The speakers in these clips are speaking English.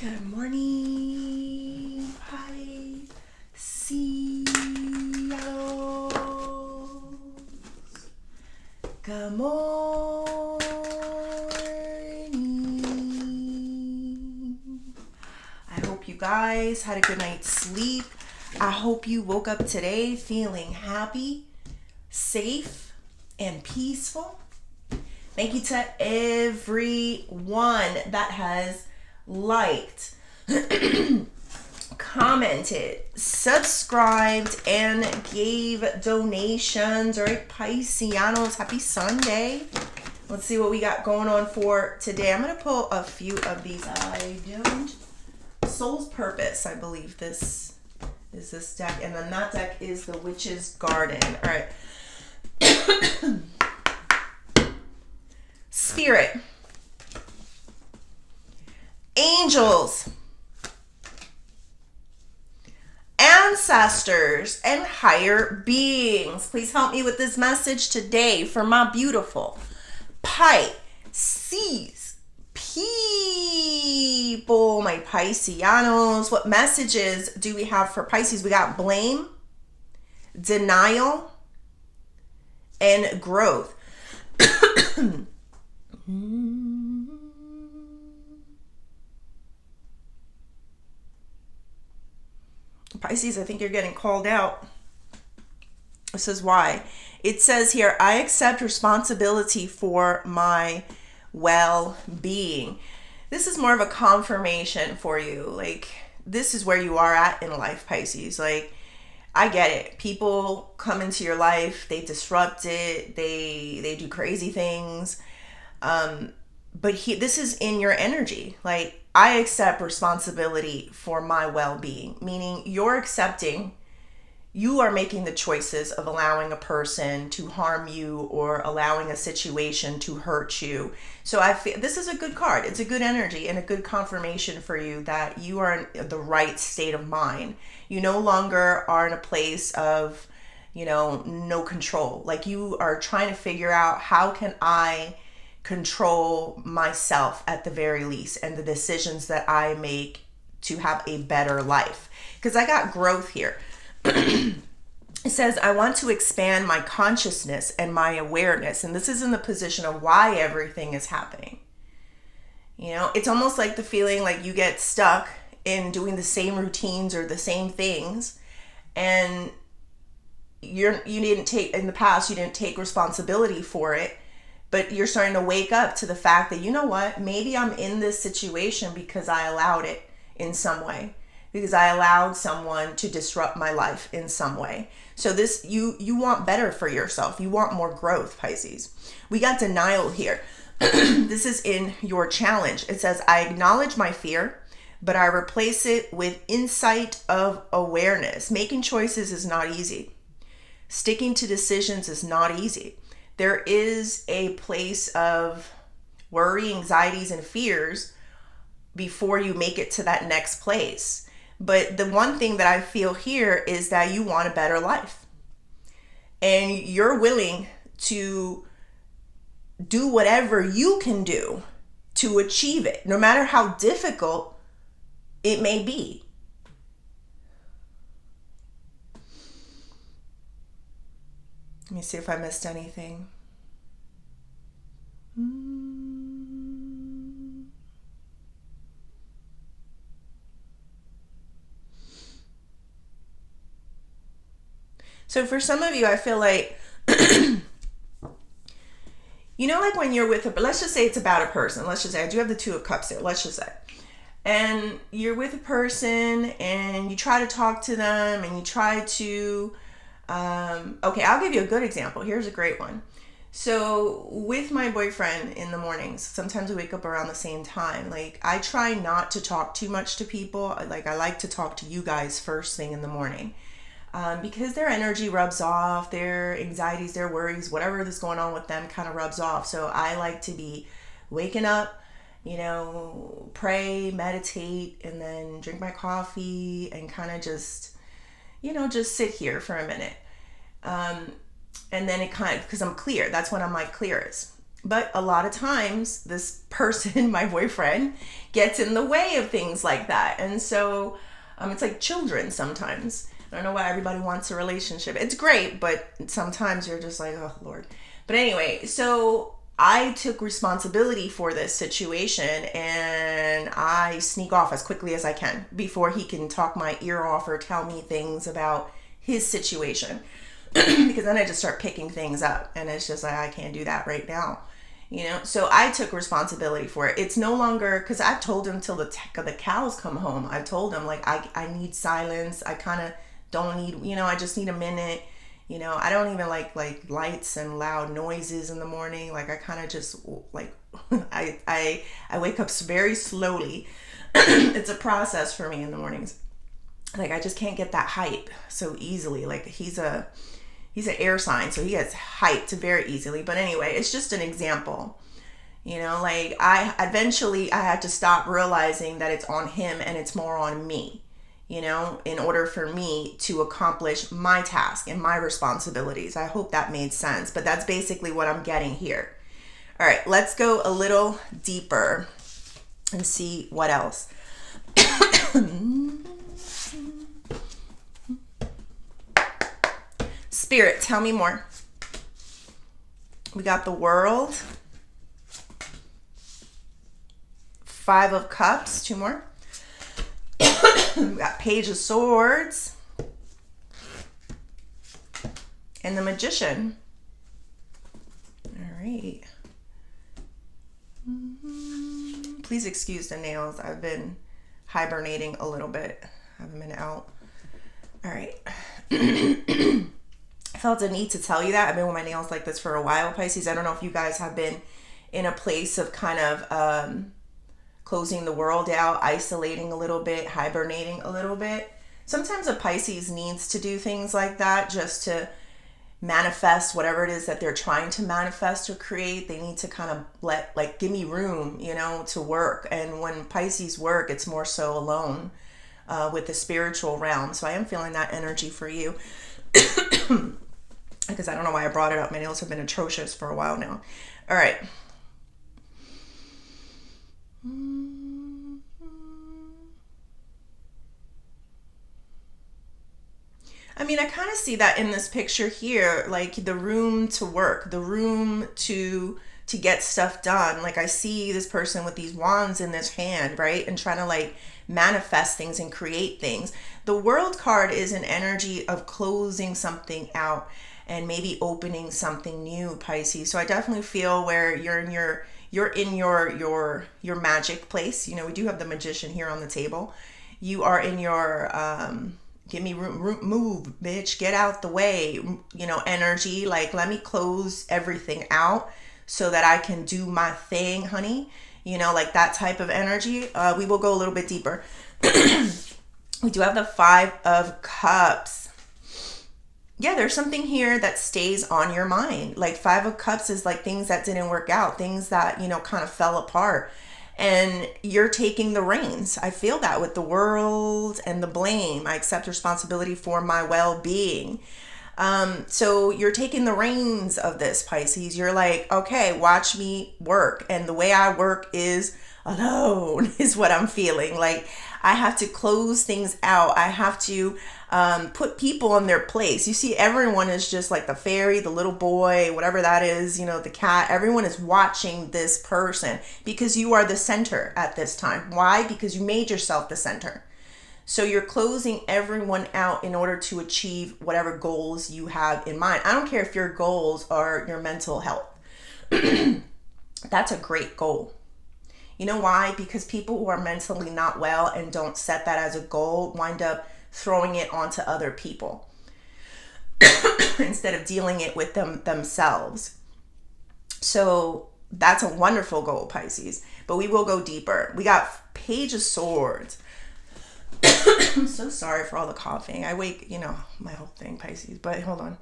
Good morning, Pisces. Good morning. I hope you guys had a good night's sleep. I hope you woke up today feeling happy, safe, and peaceful. Thank you to everyone that has liked, commented, subscribed, and gave donations. All right, Pisceanos, happy Sunday. Let's see what we got going on for today. I'm going to pull a few of these. Soul's Purpose, I believe this is this deck. And then that deck is the Witch's Garden. All right. Spirit, angels, ancestors, and higher beings, please help me with this message today for my beautiful Pisces people, my Pisceanos. What messages do we have for Pisces? We got blame, denial, and growth. Pisces, I think you're getting called out. This is why. It says here, I accept responsibility for my well-being. This is more of a confirmation for you. Like, this is where you are at in life, Pisces. Like, I get it. People come into your life, they disrupt it, they do crazy things. But this is in your energy. Like, I accept responsibility for my well-being, meaning you are making the choices of allowing a person to harm you or allowing a situation to hurt you. So I feel this is a good card. It's a good energy and a good confirmation for you that you are in the right state of mind. You no longer are in a place of, no control. Like, you are trying to figure out, how can I control myself at the very least, and the decisions that I make to have a better life. Because I got growth here. It says, I want to expand my consciousness and my awareness. And this is in the position of why everything is happening. It's almost like the feeling like you get stuck in doing the same routines or the same things. And you didn't take responsibility for it. But you're starting to wake up to the fact that, you know what, maybe I'm in this situation because I allowed it in some way, because I allowed someone to disrupt my life in some way. So this, you want better for yourself. You want more growth, Pisces. We got denial here. This is in your challenge. It says, I acknowledge my fear, but I replace it with insight of awareness. Making choices is not easy. Sticking to decisions is not easy. There is a place of worry, anxieties, and fears before you make it to that next place. But the one thing that I feel here is that you want a better life. And you're willing to do whatever you can do to achieve it, no matter how difficult it may be. Let me see if I missed anything. So for some of you, I feel like, like when you're with let's just say it's about a person. Let's just say, I do have the Two of Cups there. Let's just say. And you're with a person and you try to talk to them and you try to, okay, I'll give you a good example. Here's a great one. So with my boyfriend in the mornings, sometimes we wake up around the same time. Like, I try not to talk too much to people. Like, I like to talk to you guys first thing in the morning, because their energy rubs off, their anxieties, their worries, whatever is going on with them kind of rubs off. So I like to be waking up, pray, meditate, and then drink my coffee and kind of just sit here for a minute. And then it kind of, because I'm clear, that's when I'm my clearest. But a lot of times this person, my boyfriend, gets in the way of things like that. And so it's like children sometimes. I don't know why everybody wants a relationship. It's great, but sometimes you're just like, oh, Lord. But anyway, so I took responsibility for this situation, and I sneak off as quickly as I can before he can talk my ear off or tell me things about his situation. Because then I just start picking things up, and it's just like, I can't do that right now. So I took responsibility for it. It's no longer, because I've told him till the cows come home. I told him, like, I need silence. I kind of don't need, I just need a minute. I don't even like lights and loud noises in the morning. Like, I kind of just like, I wake up very slowly. It's a process for me in the mornings. Like, I just can't get that hype so easily. Like, he's an air sign, so he gets hyped very easily. But anyway, it's just an example. Like, I had to stop realizing that it's on him and it's more on me, in order for me to accomplish my task and my responsibilities. I hope that made sense, but that's basically what I'm getting here. All right, let's go a little deeper and see what else. Spirit, tell me more. We got the World, 5 of Cups, 2 more. We got Page of Swords and the Magician. All right. Please excuse the nails. I've been hibernating a little bit. I haven't been out. All right. I felt a need to tell you that. I've been with my nails like this for a while, Pisces. I don't know if you guys have been in a place of kind of closing the world out, isolating a little bit, hibernating a little bit. Sometimes a Pisces needs to do things like that just to manifest whatever it is that they're trying to manifest or create. They need to kind of give me room, to work. And when Pisces work, it's more so alone with the spiritual realm. So I am feeling that energy for you. Because I don't know why I brought it up. My nails have been atrocious for a while now. All right. I mean, I kind of see that in this picture here, like the room to work, the room to get stuff done. Like, I see this person with these wands in this hand, right? And trying to like manifest things and create things. The World card is an energy of closing something out and maybe opening something new, Pisces. So I definitely feel where you're in your magic place. We do have the Magician here on the table. You are in your give me room, move, bitch, get out the way, energy. Like, let me close everything out so that I can do my thing, honey. Like that type of energy. We will go a little bit deeper. We do have the 5 of Cups. Yeah, there's something here that stays on your mind. Like, 5 of Cups is like things that didn't work out, things that, kind of fell apart. And you're taking the reins. I feel that with the World and the blame. I accept responsibility for my well-being. So you're taking the reins of this, Pisces. You're like, okay, watch me work. And the way I work is alone is what I'm feeling. Like, I have to close things out. I have to put people in their place. You see, everyone is just like the fairy, the little boy, whatever that is, the cat. Everyone is watching this person because you are the center at this time. Why? Because you made yourself the center. So you're closing everyone out in order to achieve whatever goals you have in mind. I don't care if your goals are your mental health. That's a great goal. You know why? Because people who are mentally not well and don't set that as a goal wind up throwing it onto other people instead of dealing it with themselves. So that's a wonderful goal, Pisces. But we will go deeper. We got Page of Swords. I'm so sorry for all the coughing. I wake, my whole thing, Pisces. But hold on.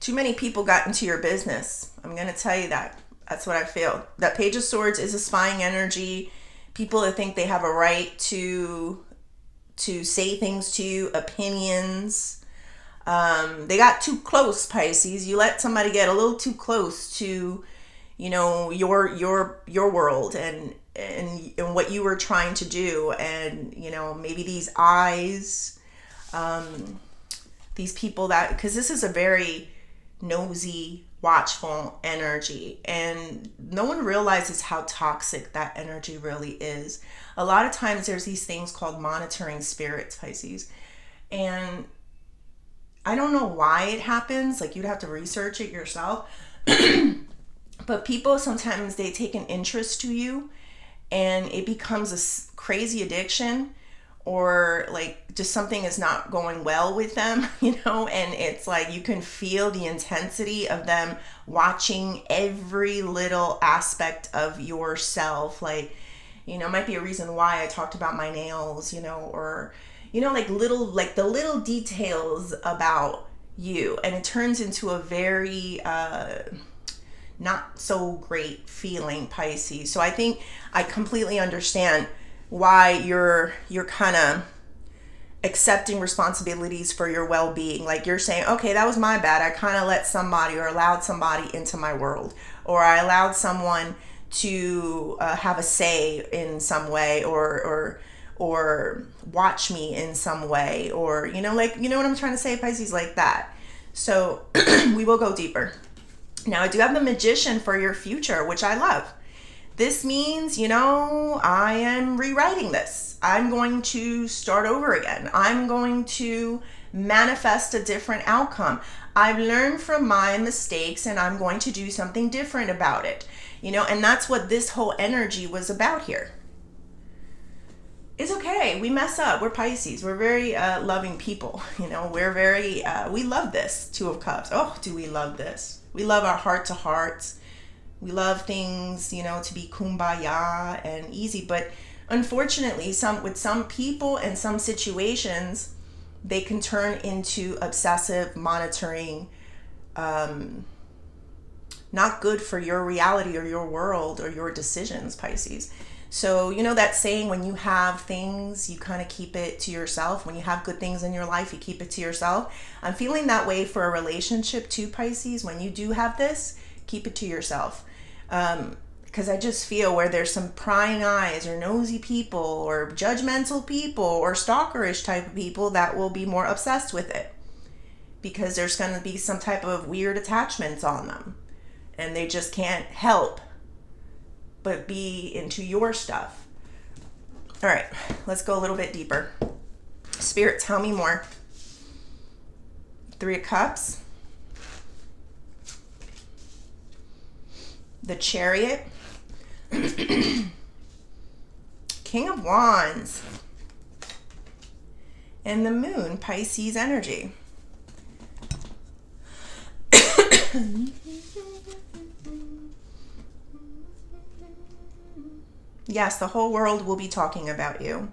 Too many people got into your business. I'm going to tell you that. That's what I feel. That Page of Swords is a spying energy. People that think they have a right to say things to you, opinions. They got too close, Pisces. You let somebody get a little too close to, your world and what you were trying to do. And, maybe these eyes, these people that, because this is a very nosy, watchful energy, and no one realizes how toxic that energy really is. A lot of times there's these things called monitoring spirits, Pisces, and I don't know why it happens. Like, you'd have to research it yourself. But people, sometimes they take an interest to you and it becomes a crazy addiction, or like just something is not going well with them, and it's like you can feel the intensity of them watching every little aspect of yourself. Like, might be a reason why I talked about my nails, or like the little details about you, and it turns into a very not so great feeling, Pisces. So I think I completely understand why you're kind of accepting responsibilities for your well-being. Like, you're saying, okay, that was my bad. I kind of let somebody or allowed somebody into my world, or I allowed someone to have a say in some way, or watch me in some way, or what I'm trying to say, Pisces, like that. So we will go deeper. Now, I do have the Magician for your future, which I love. This means, I am rewriting this. I'm going to start over again. I'm going to manifest a different outcome. I've learned from my mistakes and I'm going to do something different about it. And that's what this whole energy was about here. It's okay. We mess up. We're Pisces. We're very loving people. We're very, we love this. Two of Cups. Oh, do we love this? We love our heart to hearts. We love things, to be kumbaya and easy. But unfortunately, with some people and some situations, they can turn into obsessive monitoring, not good for your reality or your world or your decisions, Pisces. So, that saying, when you have things, you kind of keep it to yourself. When you have good things in your life, you keep it to yourself. I'm feeling that way for a relationship too, Pisces. When you do have this, keep it to yourself. Because I just feel where there's some prying eyes or nosy people or judgmental people or stalkerish type of people that will be more obsessed with it, because there's going to be some type of weird attachments on them and they just can't help but be into your stuff. All right, let's go a little bit deeper. Spirit, tell me more. Three of Cups, the Chariot, King of Wands, and the Moon, Pisces energy. Yes, the whole world will be talking about you.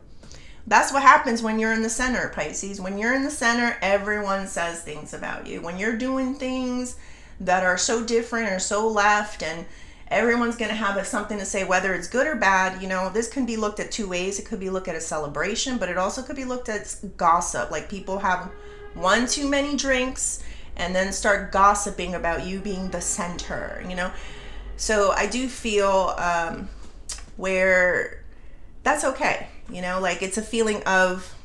That's what happens when you're in the center, Pisces. When you're in the center, everyone says things about you. When you're doing things that are so different or so left, and everyone's going to have something to say, whether it's good or bad. This can be looked at two ways. It could be looked at as celebration, but it also could be looked at as gossip. Like, people have one too many drinks and then start gossiping about you being the center, So I do feel where that's okay. Like, it's a feeling of,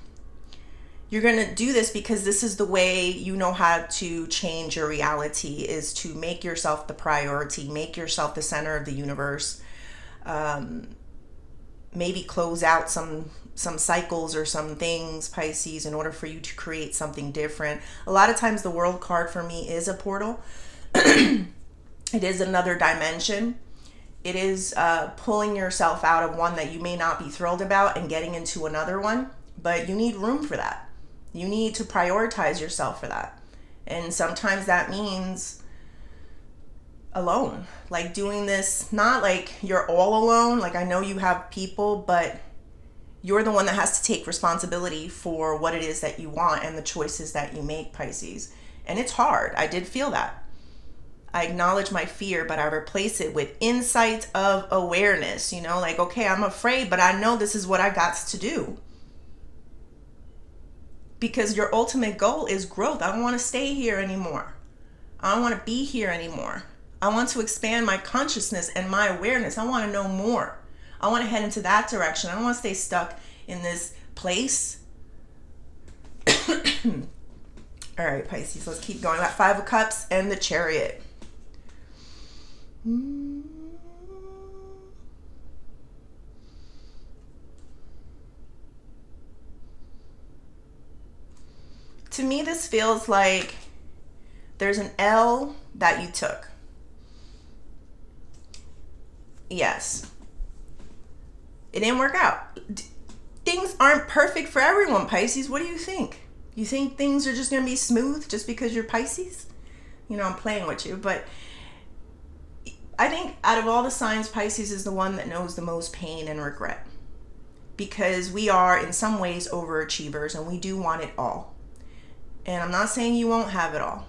you're going to do this because this is the way you know how to change your reality, is to make yourself the priority, make yourself the center of the universe. Maybe close out some cycles or some things, Pisces, in order for you to create something different. A lot of times the World card for me is a portal. It is another dimension. It is pulling yourself out of one that you may not be thrilled about and getting into another one. But you need room for that. You need to prioritize yourself for that. And sometimes that means alone. Like, doing this, not like you're all alone. Like, I know you have people, but you're the one that has to take responsibility for what it is that you want and the choices that you make, Pisces. And it's hard. I did feel that. I acknowledge my fear, but I replace it with insight of awareness. Like, okay, I'm afraid, but I know this is what I got to do. because your ultimate goal is growth. I don't want to stay here anymore. I don't want to be here anymore. I want to expand my consciousness and my awareness. I want to know more. I want to head into that direction. I don't want to stay stuck in this place. All right, Pisces, let's keep going. That Five of Cups and the Chariot. To me, this feels like there's an L that you took. Yes. It didn't work out. Things aren't perfect for everyone, Pisces. What do you think? You think things are just going to be smooth just because you're Pisces? You know, I'm playing with you, but I think out of all the signs, Pisces is the one that knows the most pain and regret, because we are in some ways overachievers and we do want it all. And I'm not saying you won't have it all,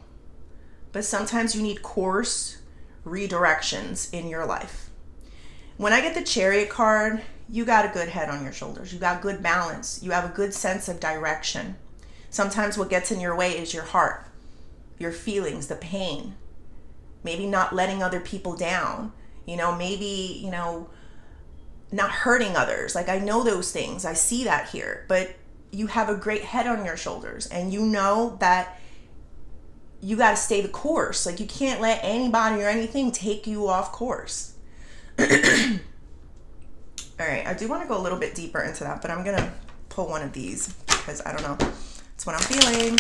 but sometimes you need course redirections in your life. When I get the Chariot card, you got a good head on your shoulders. You got good balance. You have a good sense of direction. Sometimes what gets in your way is your heart, your feelings, the pain. Maybe not letting other people down. Maybe, not hurting others. Like, I know those things. I see that here. But you have a great head on your shoulders. And you know that you got to stay the course. Like, you can't let anybody or anything take you off course. All right. I do want to go a little bit deeper into that, but I'm going to pull one of these because I don't know. It's what I'm feeling.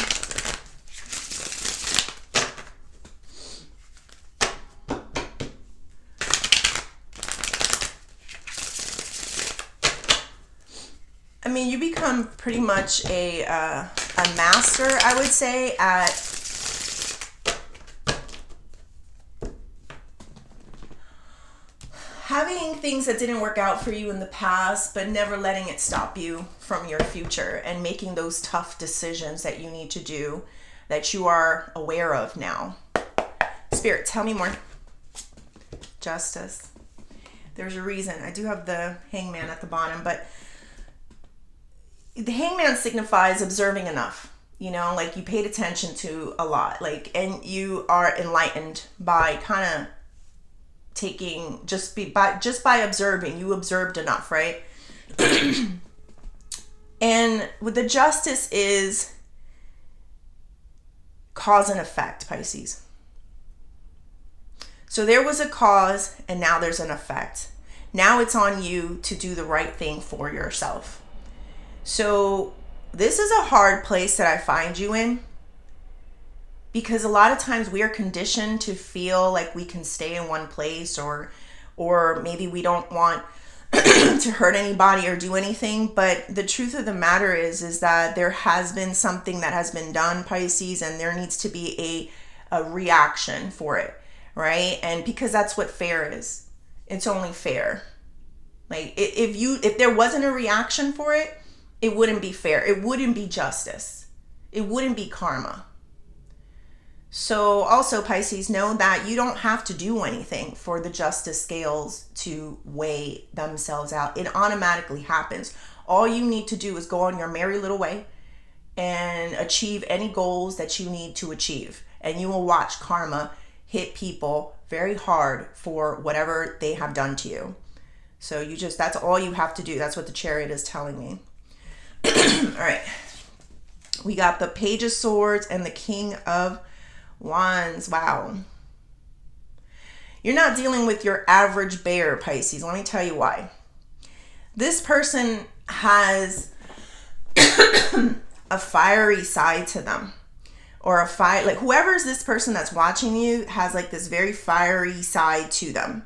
I mean, you become pretty much a master, I would say, at having things that didn't work out for you in the past, but never letting it stop you from your future and making those tough decisions that you need to do, that you are aware of now. Spirit, tell me more. Justice. There's a reason. I do have the Hangman at the bottom, but the Hangman signifies observing enough. Like you paid attention to a lot, and you are enlightened by kind of taking just by observing. You observed enough, right? And with the Justice is cause and effect, Pisces. So there was a cause and now there's an effect. Now it's on you to do the right thing for yourself. So this is a hard place that I find you in, because a lot of times we are conditioned to feel like we can stay in one place, or maybe we don't want to hurt anybody or do anything. But the truth of the matter is that there has been something that has been done, Pisces, and there needs to be a reaction for it, right? And because that's what fair is. It's only fair. Like if there wasn't a reaction for it, it wouldn't be fair. It wouldn't be justice. It wouldn't be karma. So also, Pisces, know that you don't have to do anything for the justice scales to weigh themselves out. It automatically happens. All you need to do is go on your merry little way and achieve any goals that you need to achieve. And you will watch karma hit people very hard for whatever they have done to you. So that's all you have to do. That's what the Chariot is telling me. All right. We got the Page of Swords and the King of Wands. Wow. You're not dealing with your average bear, Pisces. Let me tell you why. This person has a fiery side to them, or like whoever's this person that's watching you has like this very fiery side to them.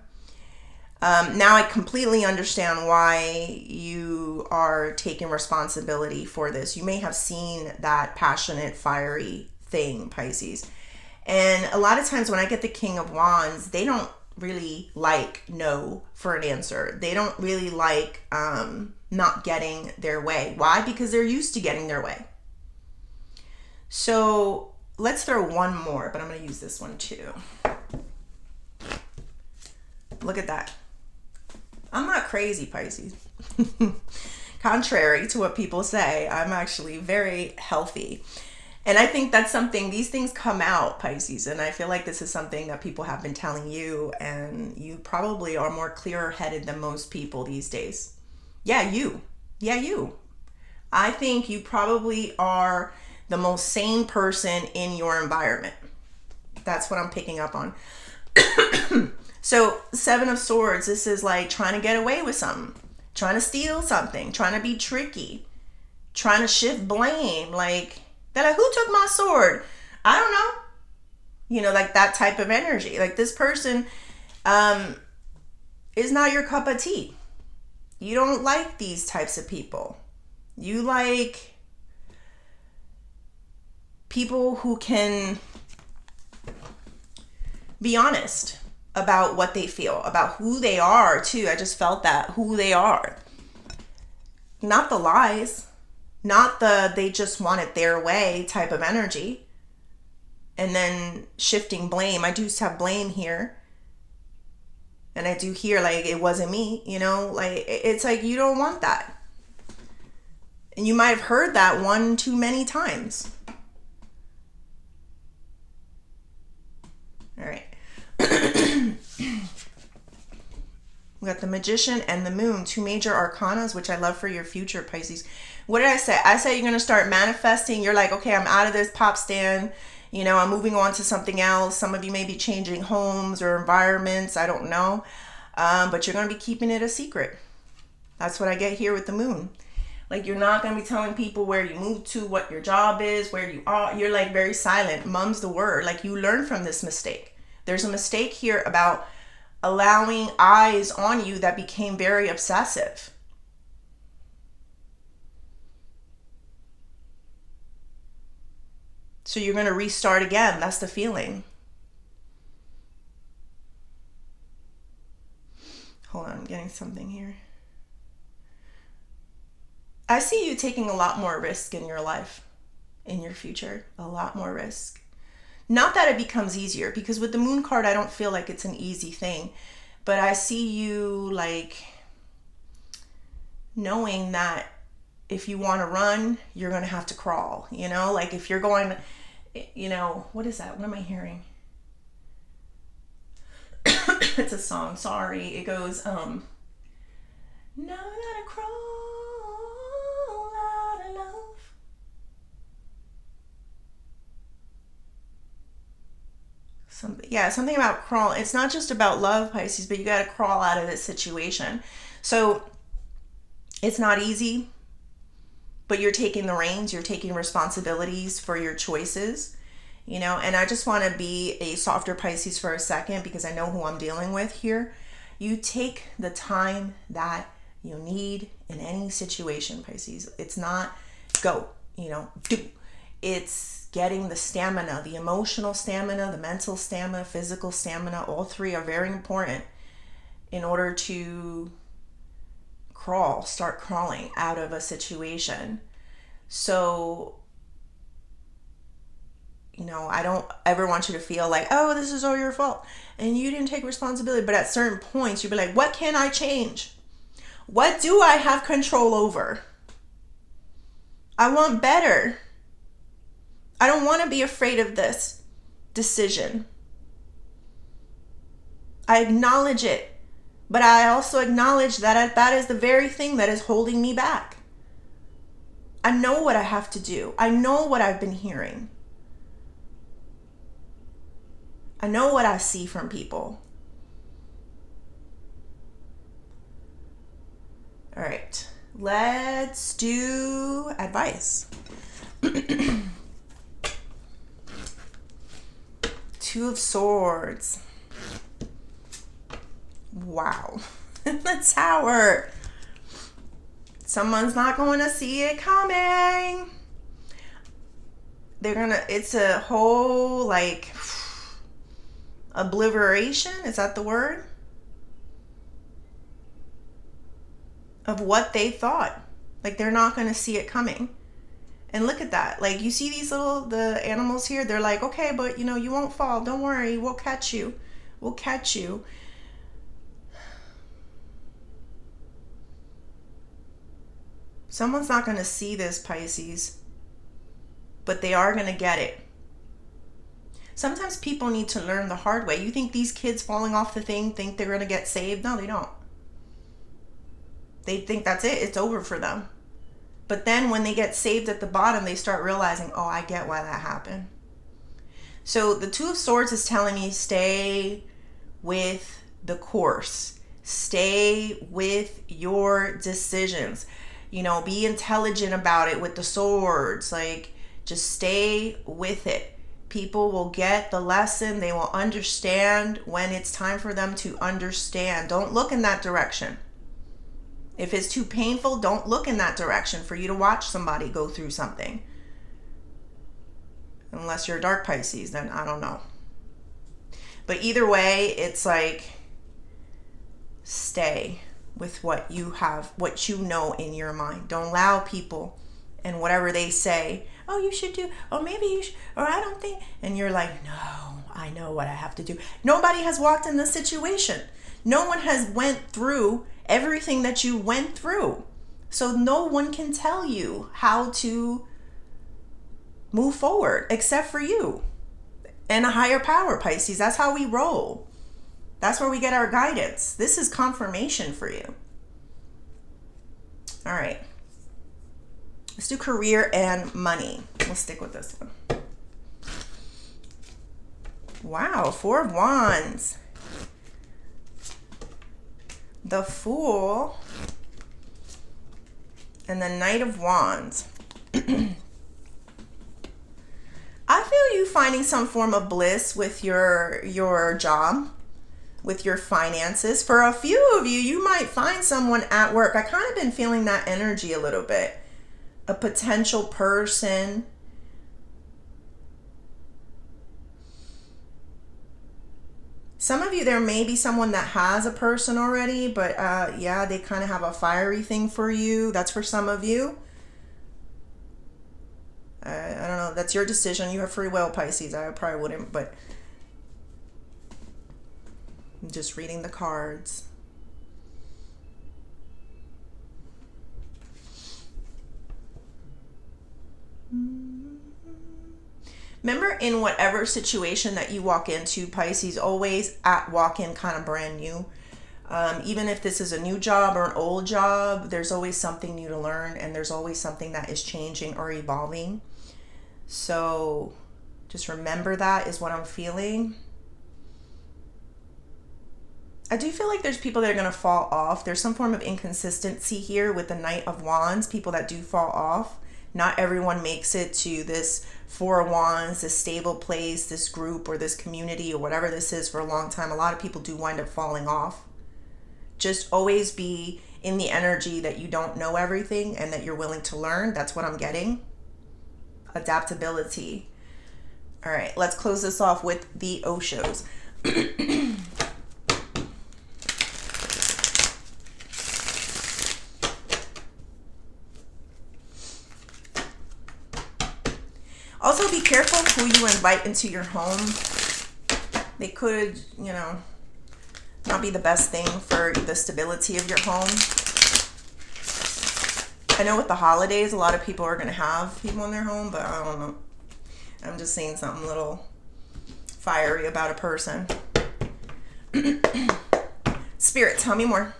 Now I completely understand why you are taking responsibility for this. You may have seen that passionate, fiery thing, Pisces. And a lot of times when I get the King of Wands, they don't really like no for an answer. They don't really like not getting their way. Why? Because they're used to getting their way. So let's throw one more, but I'm going to use this one too. Look at that. I'm not crazy, Pisces. Kind Contrary to what people say, I'm actually very healthy. And I think that's something, these things come out, Pisces, and I feel like this is something that people have been telling you, and you probably are more clearer headed than most people these days. Yeah, you. Yeah, you. I think you probably are the most sane person in your environment. That's what I'm picking up on. So, Seven of Swords, this is like trying to get away with something, trying to steal something, trying to be tricky, trying to shift blame. Like, they're like, who took my sword? I don't know. You know, like that type of energy. Like, this person is not your cup of tea. You don't like these types of people. You like people who can be honest about what they feel, about who they are, too. I just felt that, who they are. Not the lies, not the they just want it their way type of energy. And then shifting blame. I do have blame here. And I do hear like, it wasn't me, you know, like it's like you don't want that. And you might have heard that one too many times. All right. We got the Magician and the Moon, two major arcanas, which I love for your future, Pisces. What did I say? I said you're going to start manifesting. You're like, okay, I'm out of this pop stand. You know, I'm moving on to something else. Some of you may be changing homes or environments. I don't know. But you're going to be keeping it a secret. That's what I get here with the Moon. Like, you're not going to be telling people where you moved to, what your job is, where you are. You're like very silent. Mum's the word. Like, you learn from this mistake. There's a mistake here about allowing eyes on you that became very obsessive. So you're going to restart again. That's the feeling. Hold on, I'm getting something here. I see you taking a lot more risk in your life, in your future. A lot more risk. Not that it becomes easier, because with the Moon card, I don't feel like it's an easy thing. But I see you like knowing that if you want to run, you're going to have to crawl. You know, like if you're going, you know, what is that? What am I hearing? It's a song. Sorry. It goes, now I gotta crawl out of love. Something about crawl. It's not just about love, Pisces, but you got to crawl out of this situation. So it's not easy, but you're taking the reins. You're taking responsibilities for your choices, you know. And I just want to be a softer Pisces for a second, because I know who I'm dealing with here. You take the time that you need in any situation, Pisces. It's not go, you know, do. It's getting the stamina, the emotional stamina, the mental stamina, physical stamina. All three are very important in order to start crawling out of a situation. So, you know, I don't ever want you to feel like, oh, this is all your fault and you didn't take responsibility. But at certain points, you'll be like, what can I change? What do I have control over? I want better. I don't want to be afraid of this decision. I acknowledge it, but I also acknowledge that that is the very thing that is holding me back. I know what I have to do. I know what I've been hearing. I know what I see from people. All right, let's do advice. Two of Swords. Wow. The Tower. Someone's not going to see it coming. It's a whole like obliteration. Is that the word? Of what they thought. Like, they're not going to see it coming. And look at that. Like, you see the animals here? They're like, okay, but you know, you won't fall. Don't worry. We'll catch you. We'll catch you. Someone's not going to see this, Pisces, but they are going to get it. Sometimes people need to learn the hard way. You think these kids falling off the thing think they're going to get saved? No, they don't. They think that's it. It's over for them. But then when they get saved at the bottom, they start realizing, oh, I get why that happened. So the Two of Swords is telling me stay with the course. Stay with your decisions. You know, be intelligent about it with the swords. Like, just stay with it. People will get the lesson. They will understand when it's time for them to understand. Don't look in that direction. If it's too painful, don't look in that direction for you to watch somebody go through something. Unless you're a dark Pisces, then I don't know. But either way, it's like, stay with what you have, what you know in your mind. Don't allow people and whatever they say, oh, you should do, or maybe you should, or I don't think, and you're like, no, I know what I have to do. Nobody has walked in this situation. No one has went through everything that you went through. So no one can tell you how to move forward except for you and a higher power, Pisces. That's how we roll. That's where we get our guidance. This is confirmation for you. All right. Let's do career and money. We'll stick with this one. Wow, Four of Wands. The Fool. And the Knight of Wands. I feel you finding some form of bliss with your job, with your finances. For a few of you, you might find someone at work. I kind of been feeling that energy a little bit. A potential person. Some of you, there may be someone that has a person already, but yeah, they kind of have a fiery thing for you. That's for some of you. I don't know. That's your decision. You have free will, Pisces. I probably wouldn't, but I'm just reading the cards. Remember, in whatever situation that you walk into, Pisces, always walk in kind of brand new. Even if this is a new job or an old job, there's always something new to learn, and there's always something that is changing or evolving. So just remember that is what I'm feeling. I do feel like there's people that are going to fall off. There's some form of inconsistency here with the Knight of Wands, people that do fall off. Not everyone makes it to this Four of Wands, this stable place, this group or this community or whatever this is for a long time. A lot of people do wind up falling off. Just always be in the energy that you don't know everything and that you're willing to learn. That's what I'm getting. Adaptability. All right, let's close this off with the Oshos. Also, be careful who you invite into your home. They could, you know, not be the best thing for the stability of your home. I know with the holidays, a lot of people are going to have people in their home, but I don't know. I'm just seeing something a little fiery about a person. Spirit, tell me more.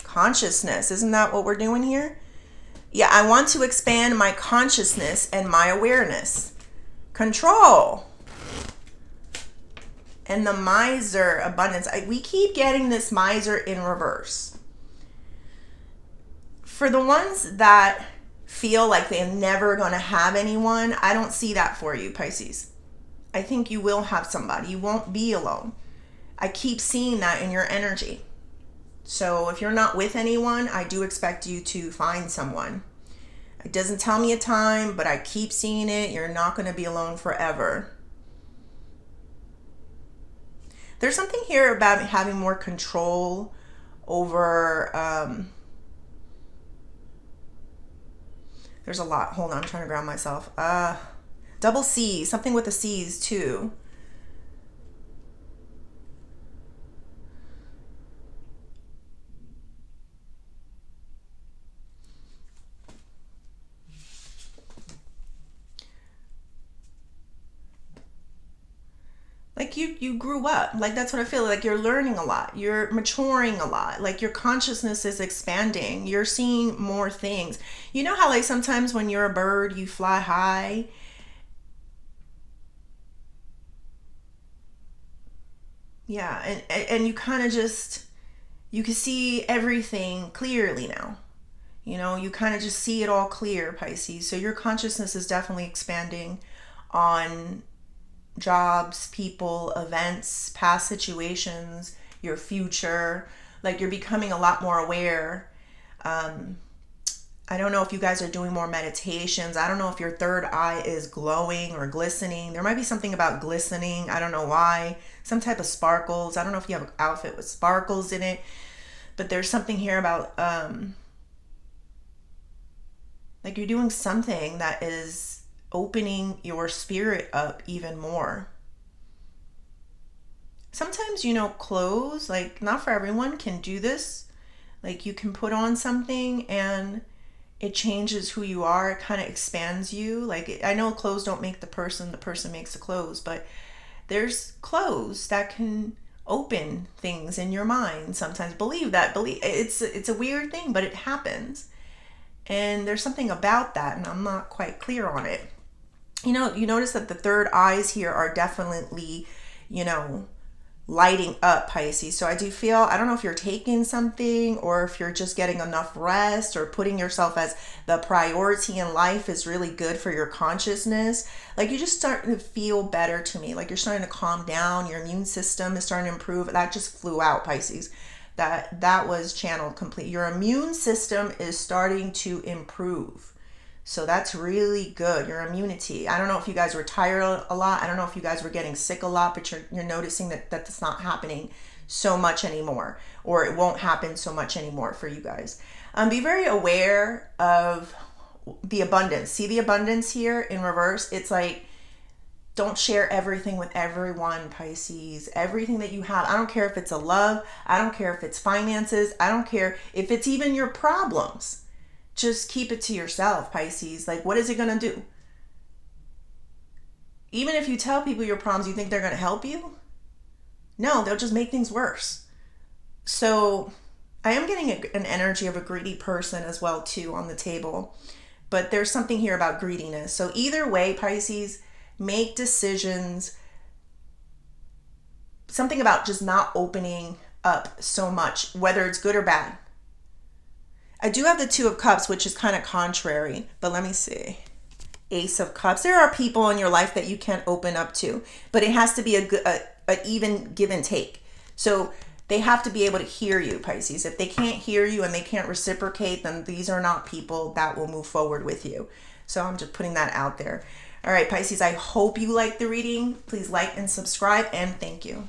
Consciousness. Isn't that what we're doing here? Yeah, I want to expand my consciousness and my awareness. Control. And the Miser, abundance. We keep getting this Miser in reverse. For the ones that feel like they're never going to have anyone, I don't see that for you, Pisces. I think you will have somebody. You won't be alone. I keep seeing that in your energy. So if you're not with anyone, I do expect you to find someone. It doesn't tell me a time, but I keep seeing it. You're not going to be alone forever. There's something here about having more control over... there's a lot. Hold on, I'm trying to ground myself. Double C's. Something with the C's too. you grew up. Like, that's what I feel like. You're learning a lot. You're maturing a lot. Like, your consciousness is expanding. You're seeing more things. You know how, like, sometimes when you're a bird, you fly high? Yeah, and you kind of just, you can see everything clearly now. You know, you kind of just see it all clear, Pisces. So your consciousness is definitely expanding on jobs, people, events, past situations, your future. Like, you're becoming a lot more aware. Um, I don't know if you guys are doing more meditations. I don't know if your third eye is glowing or glistening. There might be something about glistening. I don't know why. Some type of sparkles. I don't know if you have an outfit with sparkles in it, but there's something here about like, you're doing something that is opening your spirit up even more. Sometimes, you know, clothes, like, not for everyone can do this. Like, you can put on something and it changes who you are. It kind of expands you. Like, I know clothes don't make the person makes the clothes, but there's clothes that can open things in your mind sometimes. Believe it's a weird thing, but it happens. And there's something about that, and I'm not quite clear on it. You know, you notice that the third eyes here are definitely, you know, lighting up, Pisces. So I do feel, I don't know if you're taking something or if you're just getting enough rest, or putting yourself as the priority in life is really good for your consciousness. Like, you just starting to feel better to me. Like, you're starting to calm down. Your immune system is starting to improve. That just flew out, Pisces. That was channeled complete. Your immune system is starting to improve. So that's really good. Your immunity. I don't know if you guys were tired a lot. I don't know if you guys were getting sick a lot, but you're noticing that that's not happening so much anymore, or it won't happen so much anymore for you guys. Be very aware of the abundance. See the abundance here in reverse? It's like, don't share everything with everyone, Pisces. Everything that you have. I don't care if it's a love. I don't care if it's finances. I don't care if it's even your problems. Just keep it to yourself, Pisces. Like, what is it going to do? Even if you tell people your problems, you think they're going to help you? No, they'll just make things worse. So I am getting an energy of a greedy person as well, too, on the table. But there's something here about greediness. So either way, Pisces, make decisions. Something about just not opening up so much, whether it's good or bad. I do have the Two of Cups, which is kind of contrary, but let me see. Ace of Cups. There are people in your life that you can't open up to, but it has to be a even give and take. So they have to be able to hear you, Pisces. If they can't hear you and they can't reciprocate, then these are not people that will move forward with you. So I'm just putting that out there. All right, Pisces, I hope you liked the reading. Please like and subscribe, and thank you.